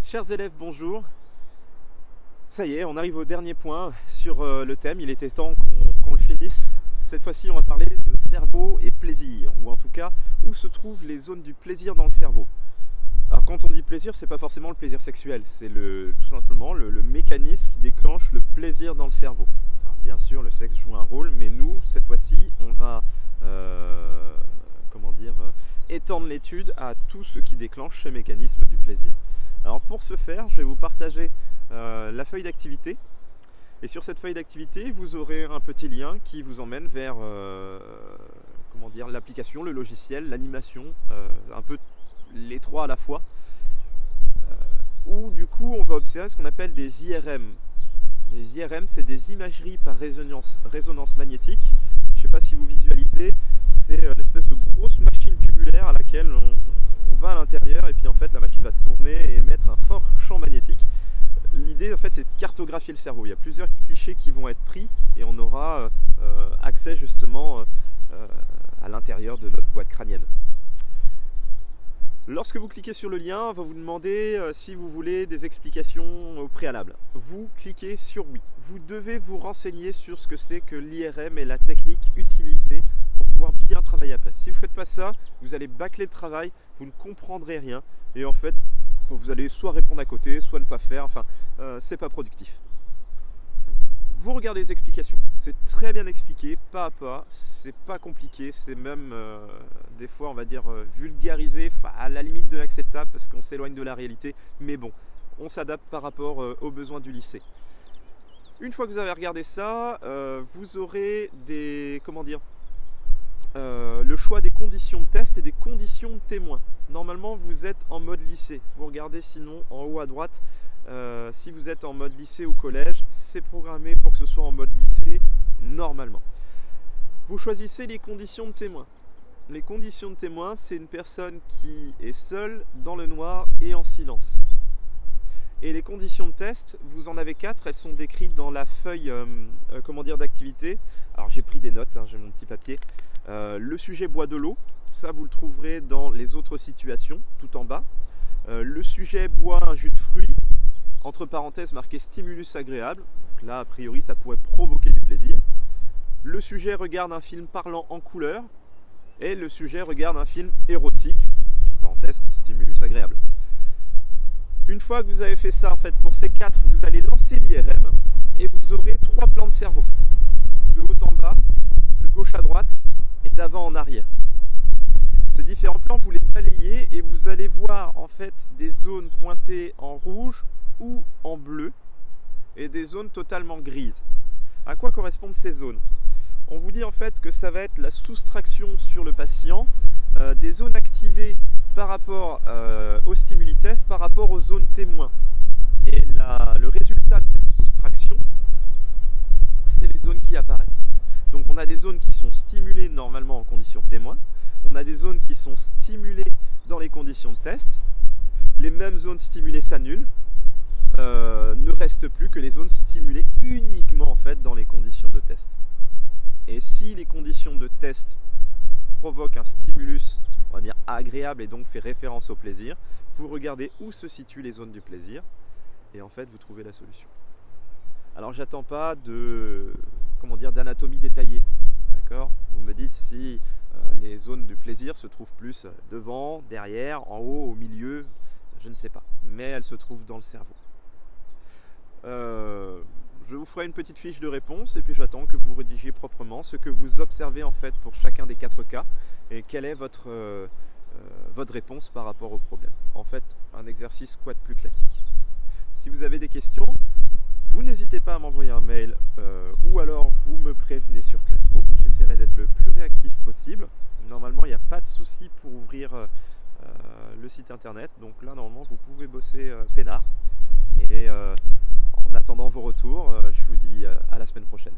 Chers élèves, bonjour. Ça y est, on arrive au dernier point sur le thème. Il était temps qu'on le finisse. Cette fois-ci, on va parler de cerveau et plaisir, ou en tout cas, où se trouvent les zones du plaisir dans le cerveau. Alors quand on dit plaisir, c'est pas forcément le plaisir sexuel, c'est tout simplement le mécanisme qui déclenche le plaisir dans le cerveau. Alors, bien sûr, le sexe joue un rôle, mais nous, cette fois-ci, on va étendre l'étude à tout ce qui déclenche ce mécanisme du plaisir. Alors pour ce faire, je vais vous partager la feuille d'activité. Et sur cette feuille d'activité, vous aurez un petit lien qui vous emmène vers l'application, le logiciel, l'animation, un peu les trois à la fois, où du coup on va observer ce qu'on appelle des IRM. Les IRM, c'est des imageries par résonance magnétique. Je ne sais pas si vous visualisez, c'est une espèce de grosse machine tubulaire à laquelle on va à l'intérieur et puis en fait la machine va tourner et émettre un fort champ magnétique. L'idée en fait c'est de cartographier le cerveau. Il y a plusieurs clichés qui vont être pris et on aura accès justement à l'intérieur de notre boîte crânienne. Lorsque vous cliquez sur le lien, on va vous demander si vous voulez des explications au préalable. Vous cliquez sur oui. Vous devez vous renseigner sur ce que c'est que l'IRM et la technique utilisée pour pouvoir bien travailler après. Si vous ne faites pas ça, vous allez bâcler le travail, vous ne comprendrez rien et en fait, vous allez soit répondre à côté, soit ne pas faire, enfin, c'est pas productif. Vous regardez les explications, c'est très bien expliqué, pas à pas, c'est pas compliqué, c'est même des fois on va dire vulgarisé, à la limite de l'acceptable parce qu'on s'éloigne de la réalité, mais bon, on s'adapte par rapport aux besoins du lycée. Une fois que vous avez regardé ça, vous aurez le choix des conditions de test et des conditions de témoin. Normalement vous êtes en mode lycée, vous regardez sinon en haut à droite. Si vous êtes en mode lycée ou collège, c'est programmé pour que ce soit en mode lycée normalement. Vous choisissez les conditions de témoin. Les conditions de témoin, c'est une personne qui est seule, dans le noir et en silence. Et les conditions de test, vous en avez 4, elles sont décrites dans la feuille d'activité. Alors j'ai pris des notes, j'ai mon petit papier. Le sujet boit de l'eau, ça vous le trouverez dans les autres situations, tout en bas. Le sujet boit un jus de fruits, entre parenthèses marqué stimulus agréable, donc là a priori ça pourrait provoquer du plaisir. Le sujet regarde un film parlant en couleur et le sujet regarde un film érotique, entre parenthèses stimulus agréable. Une fois que vous avez fait ça, en fait pour ces 4, vous allez lancer l'IRM et vous aurez 3 plans de cerveau, de haut en bas, de gauche à droite et d'avant en arrière. Ces différents plans, vous les balayez et vous allez voir en fait des zones pointées en rouge ou en bleu et des zones totalement grises. À quoi correspondent ces zones? On vous dit en fait que ça va être la soustraction sur le patient des zones activées par rapport au stimuli test par rapport aux zones témoins. Et le résultat de cette soustraction, c'est les zones qui apparaissent. Donc on a des zones qui sont stimulées normalement en conditions témoins, on a des zones qui sont stimulées dans les conditions de test, les mêmes zones stimulées s'annulent, ne reste plus que les zones stimulées uniquement en fait dans les conditions de test. Et si les conditions de test provoquent un stimulus, on va dire agréable et donc fait référence au plaisir, vous regardez où se situent les zones du plaisir et en fait vous trouvez la solution. Alors j'attends pas d'anatomie détaillée, d'accord? Vous me dites si les zones du plaisir se trouvent plus devant, derrière, en haut, au milieu, je ne sais pas, mais elles se trouvent dans le cerveau. Je vous ferai une petite fiche de réponse et puis j'attends que vous rédigiez proprement ce que vous observez en fait pour chacun des 4 cas et quelle est votre réponse par rapport au problème. En fait, un exercice quoi de plus classique. Si vous avez des questions, vous n'hésitez pas à m'envoyer un mail ou alors vous me prévenez sur Classroom. J'essaierai d'être le plus réactif possible. Normalement, il n'y a pas de souci pour ouvrir le site internet. Donc là, normalement, vous pouvez bosser peinard. Et en attendant vos retours, je vous dis à la semaine prochaine.